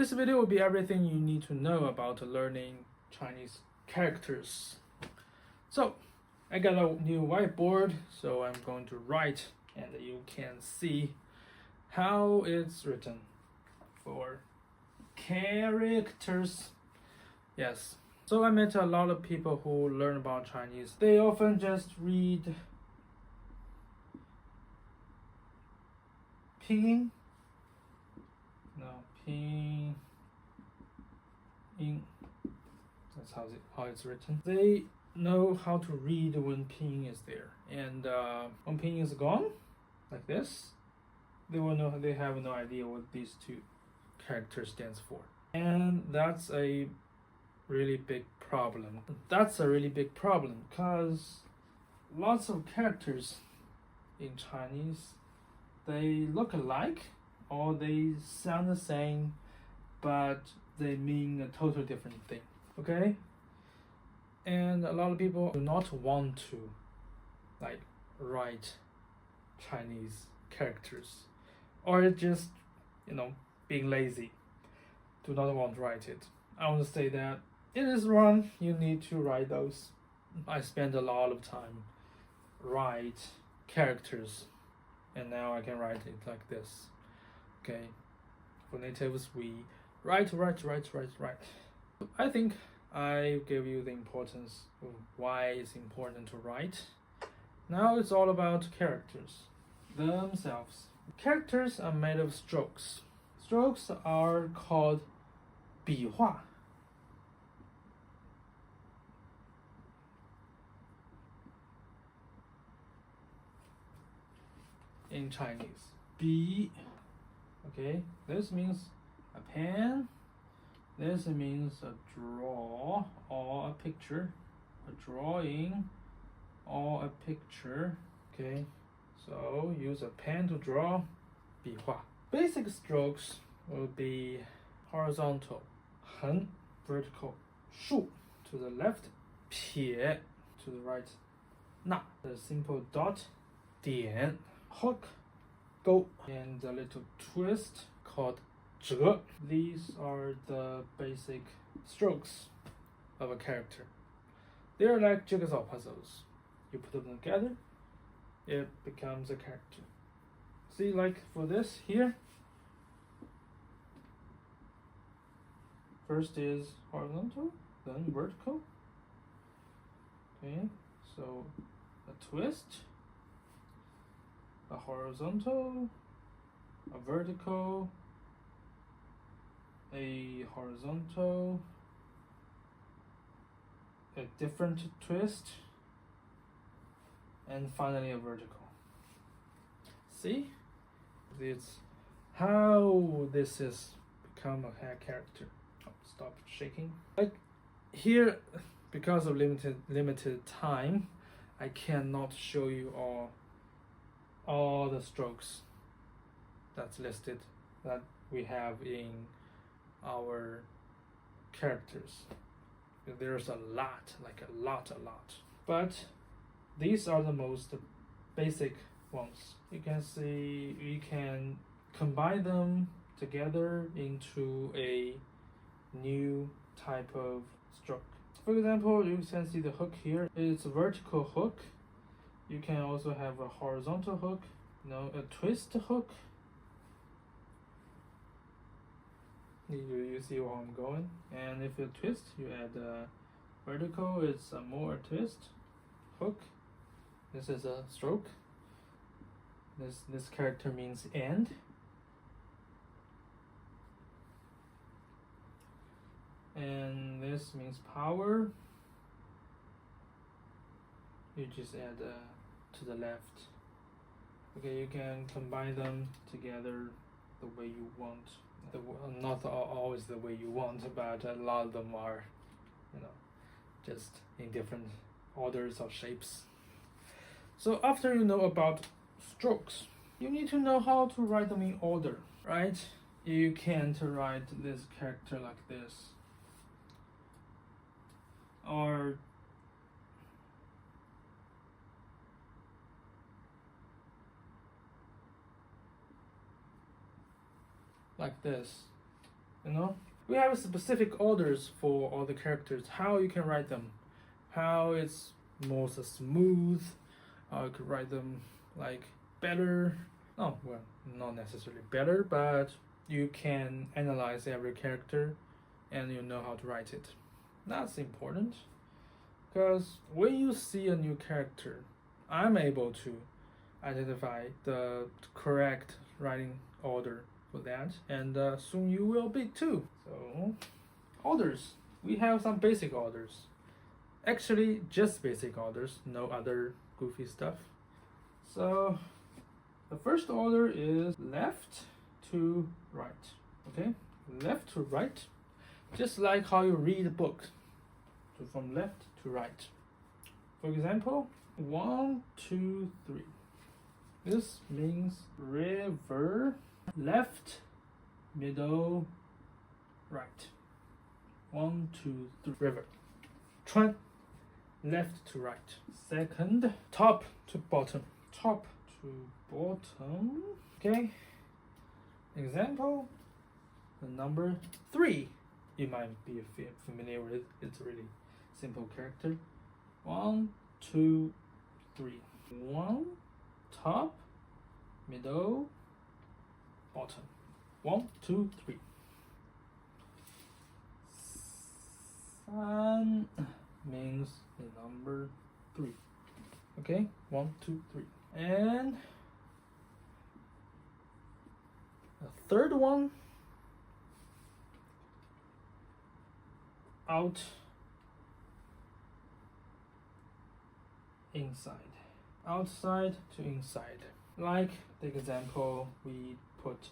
This video will be everything you need to know about learning Chinese characters. So I got a new whiteboard, so I'm going to write and you can see how it's written for characters. Yes. So I met a lot of people who learn about Chinese. They often just read pinyin. No, pinyin. That's how it's written. They know how to read when pinyin is there, and when pinyin is gone, like this, they have no idea what these two characters stands for, and that's a really big problem. That's a really big problem because lots of characters in Chinese, they look alike or they sound the same, but they mean a totally different thing. Okay? And a lot of people do not want to write Chinese characters, or just being lazy, do not want to write it. I want to say that it is wrong. You need to write those. I spend a lot of time write characters, and now I can write it like this. Okay, for natives we write. I think I gave you the importance of why it's important to write. Now it's all about characters themselves. Characters are made of strokes. Strokes are called 笔画. In Chinese, 笔, okay, this means a pen. This means a draw or a picture, a drawing or a picture. Okay, so use a pen to draw, 笔画. Basic strokes will be horizontal, 横, vertical, 竖 to the left, 撇 to the right, 捺 the simple dot, 点 hook, go, and a little twist called 折. These are the basic strokes of a character. They're like jigsaw puzzles. You put them together, it becomes a character. See, like for this here, first is horizontal, then vertical. Okay, so a twist, a horizontal, a vertical, a horizontal, a different twist, and finally a vertical. See? It's how this is become a character. Oh, stop shaking. Like here, because of limited time, I cannot show you all the strokes that's listed that we have in our characters. There's a lot, a lot. But these are the most basic ones. You can see we can combine them together into a new type of stroke. For example, you can see the hook here. It's a vertical hook. You can also have a horizontal hook, a twist hook. You see where I'm going. And if you twist, you add a vertical, it's a more twist hook. This is a stroke. This character means end. And this means power. You just add to the left. Okay, you can combine them together the way you want. Not always the way you want, but a lot of them are, just in different orders or shapes. So after you know about strokes, you need to know how to write them in order, right? You can't write this character like this, or like this. You know, we have specific orders for all the characters, how you can write them, how it's most smooth, how you could write them like better. Oh, well, not necessarily better, but you can analyze every character and you know how to write it. That's important, because when you see a new character, I'm able to identify the correct writing order for that, and soon you will be too. So, orders. We have some basic orders. Actually, just basic orders, no other goofy stuff. So, the first order is left to right. Okay, left to right, just like how you read a book. So from left to right. For example, 1, 2, 3. This means river, left, middle, right. 1, 2, 3, river. 川, left to right. Second, top to bottom. Top to bottom. Okay. Example, the number 3. You might be familiar with it. It's a really simple character. 1, 2, 3. 1, top, middle, bottom. 1, 2, 3. 3 means the number 3. Okay, 1, 2, 3. And the third one, out, inside. Outside to inside. Like the example we put.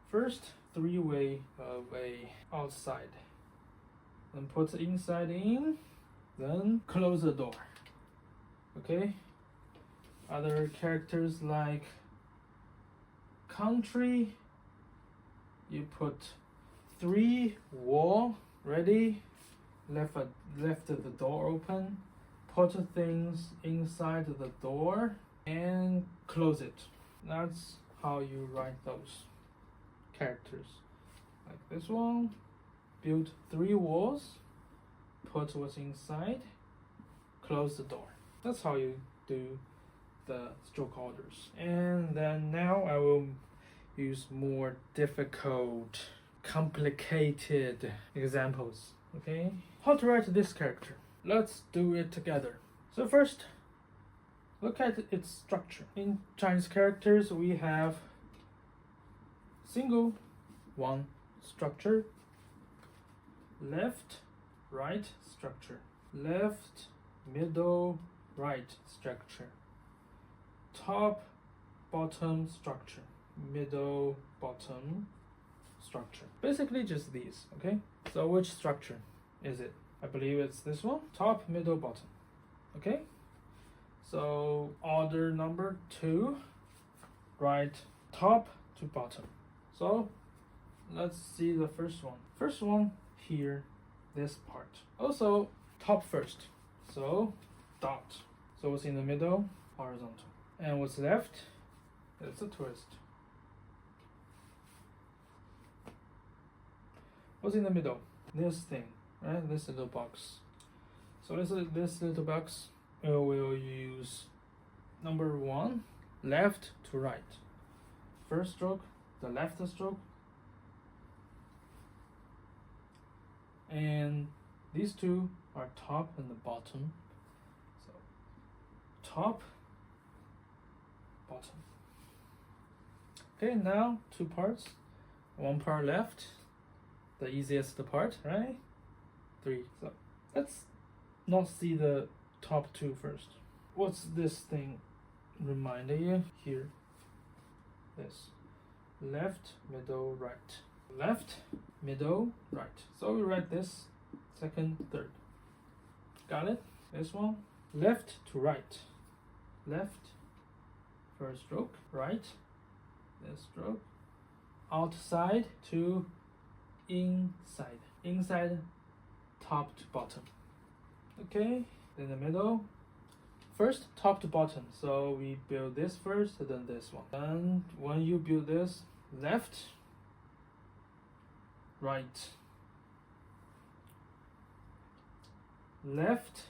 First, 3-way of a outside. Then put inside in. Then close the door. Okay? Other characters like country, you put 3 wall, ready, left the door open, put things inside the door and close it. That's how you write those characters. Like this one, build 3 walls, put what's inside, close the door. That's how you do the stroke orders. And then now I will use more difficult, complicated examples. Okay, how to write this character. Let's do it together. So first, look at its structure. In Chinese characters, we have single one structure, left, right structure, left, middle, right structure, top, bottom structure, middle, bottom structure. Basically just these, okay? So which structure is it? I believe it's this one, top, middle, bottom. Okay? So order number 2, right, top to bottom. So let's see the first one. First one here, this part. Also top first. So dot. So what's in the middle? Horizontal. And what's left? It's a twist. What's in the middle? This thing, right? This little box. So this little box, we'll use number 1, left to right. First stroke, the left stroke, and these two are top and the bottom. So top, bottom. Okay, now 2 parts. 1 part left, the easiest part, right? 3. So let's not see the top 2 first. What's this thing reminding you? Here, this. Left, middle, right. Left, middle, right. So we write this second, third. Got it? This one, left to right. Left, first stroke, right, this stroke. Outside to inside. Inside, top to bottom. Okay, in the middle. first top to bottom. So we build this first, then this one. And when you build this, left, right, left,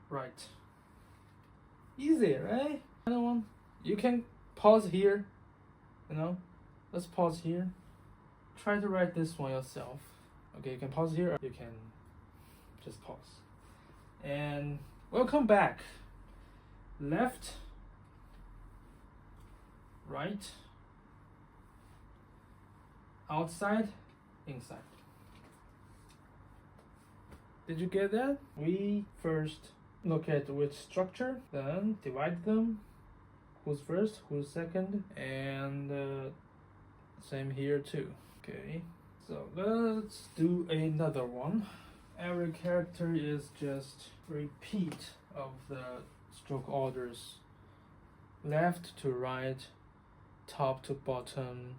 right. Easy, right? Another one. You can pause here. Let's pause here. Try to write this one yourself. Okay, you can pause here, or you can just pause. And welcome back. Left, right, outside, inside. Did you get that? We first look at which structure, then divide them. Who's first, who's second, and same here too. Okay, so let's do another one. Every character is just repeat of the stroke orders, left to right, top to bottom.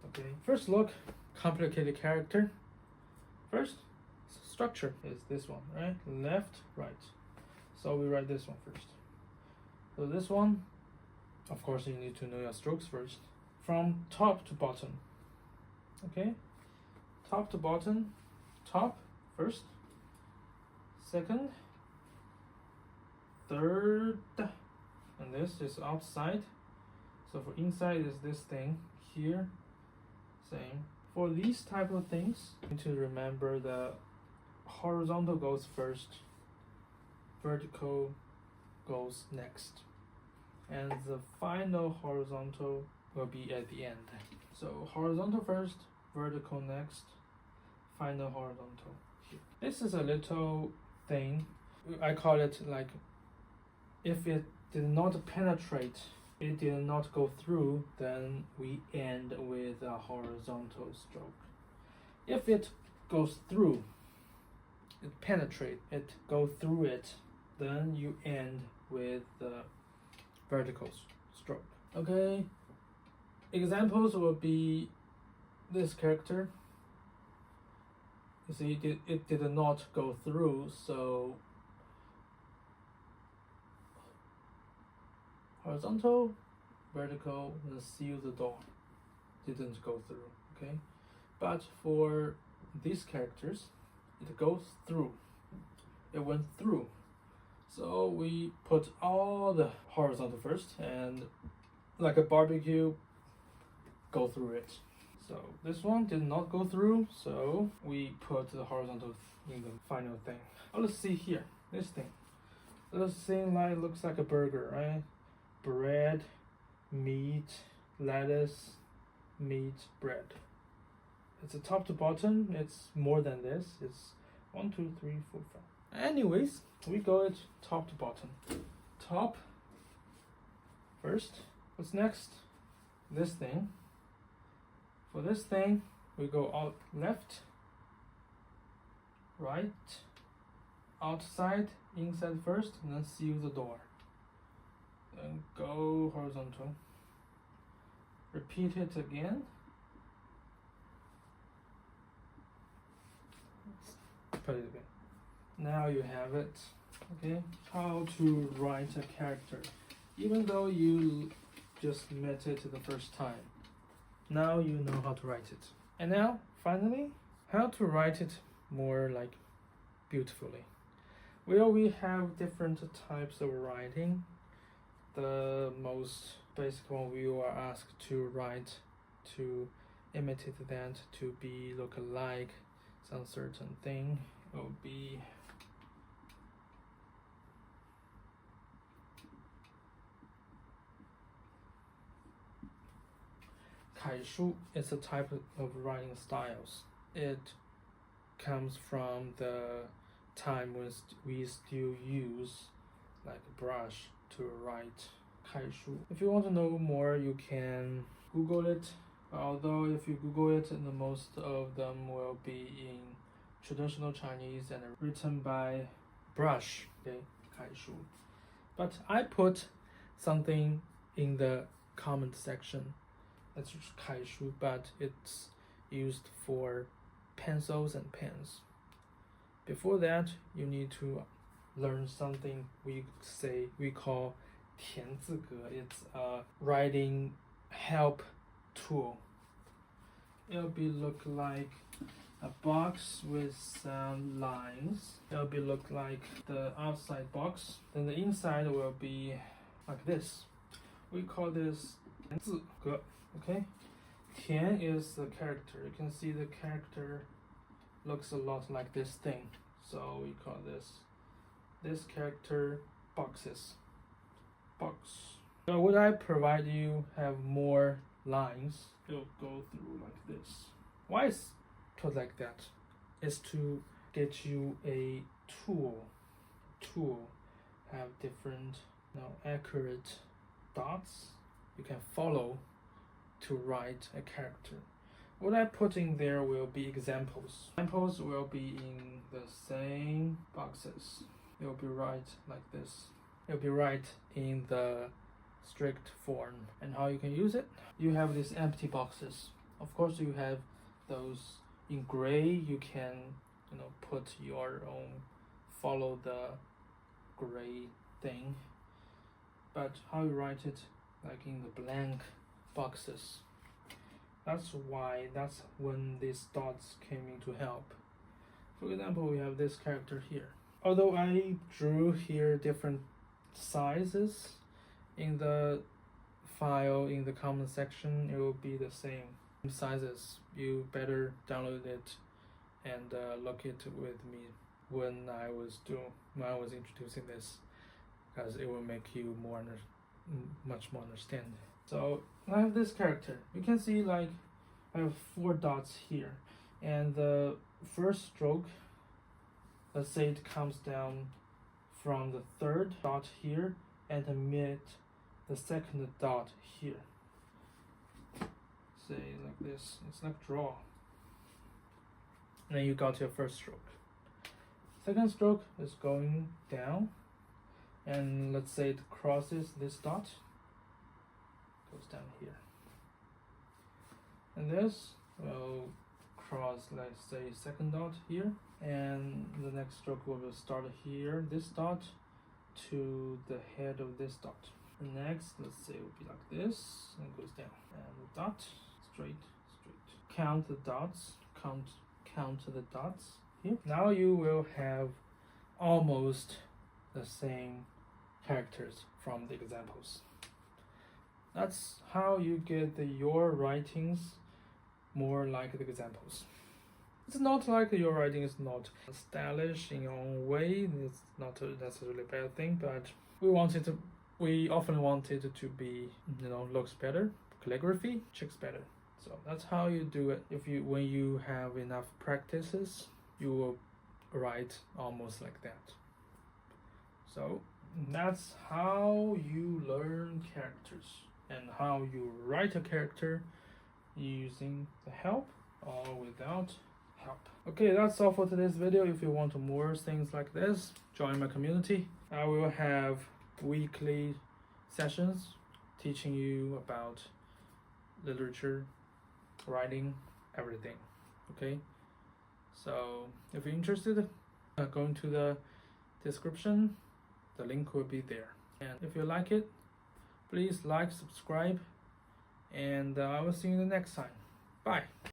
Okay, first look, complicated character. First, structure is this one, right? Left, right. So we write this one first. So this one, of course, you need to know your strokes first. From top to bottom. Okay, top to bottom. Top first, second, third, and this is outside. So for inside is this thing here. Same. For these type of things, you need to remember the horizontal goes first, vertical goes next, and the final horizontal will be at the end. So horizontal first, vertical next, final horizontal here. This is a little thing, I call it like, if it did not penetrate, it did not go through, then we end with a horizontal stroke. If it goes through, it penetrate, it go through it, then you end with the vertical stroke. Okay, examples will be this character. You see, it did not go through, so horizontal, vertical, and seal the door. Didn't go through, okay? But for these characters, it goes through. It went through. So we put all the horizontal first, and like a barbecue, go through it. So this one did not go through, so we put the horizontal in the final thing. Oh, let's see here, this thing. This thing looks like a burger, right? Bread, meat, lettuce, meat, bread. It's a top to bottom. It's more than this. It's 1, 2, 3, 4, 5. Anyways, we go at top to bottom. Top first. What's next? This thing. For this thing, we go out left, right, outside, inside first, and then seal the door. Then go horizontal. Repeat it again. Put it again. Now you have it. Okay, how to write a character, even though you just met it the first time. Now you know how to write it. And now, finally, how to write it more like beautifully. Well, we have different types of writing. The most basic one we are asked to write to imitate that, to be look like some certain thing, will be Kaishu. Is a type of writing styles. It comes from the time when we still use like a brush to write Kaishu. If you want to know more, you can Google it. Although if you Google it, the most of them will be in traditional Chinese and written by brush, okay, Kaishu. But I put something in the comment section. That's Kaishu, but it's used for pencils and pens. Before that, you need to learn something we call 填字格. It's a writing help tool. It'll be look like a box with some lines. It'll be look like the outside box. Then the inside will be like this. We call this 填字格. Okay? 填 is the character. You can see the character looks a lot like this thing. So we call this character boxes. Box. So would I provide you have more lines? It'll go through like this. Why is put like that? It's to get you a tool. Have different, accurate dots you can follow to write a character. What I put in there will be examples. Examples will be in the same boxes. It will be right like this. It will be right in the strict form. And how you can use it? You have these empty boxes. Of course, you have those in gray. You can, put your own, follow the gray thing. But how you write it, like in the blank boxes. That's when these dots came in to help. For example, we have this character here. Although I drew here different sizes in the file, in the comment section, it will be the same sizes. You better download it and look it with me when I was introducing this, because it will make you much more understand. So I have this character. You can see like I have 4 dots here, and the first stroke, let's say it comes down from the 3rd dot here and meet the 2nd dot here. Say like this. It's like draw. And then you got your first stroke. Second stroke is going down, and let's say it crosses this dot. Goes down here, and this will cross, let's say, 2nd dot here, and the next stroke will start here, this dot, to the head of this dot. The next, let's say, will be like this, and it goes down, and the dot, straight. Count the dots, count the dots here. Now you will have almost the same characters from the examples. That's how you get your writings more like the examples. It's not like your writing is not stylish in your own way. It's not necessarily a bad thing, but we often want it to be, looks better. Calligraphy checks better. So that's how you do it. When you have enough practices, you will write almost like that. So that's how you learn characters and how you write a character using the help or without help. Okay, that's all for today's video. If you want more things like this, join my community. I will have weekly sessions teaching you about literature, writing, everything. Okay, so if you're interested, go into the description. The link will be there. And if you like it, please like, subscribe, and I will see you the next time. Bye.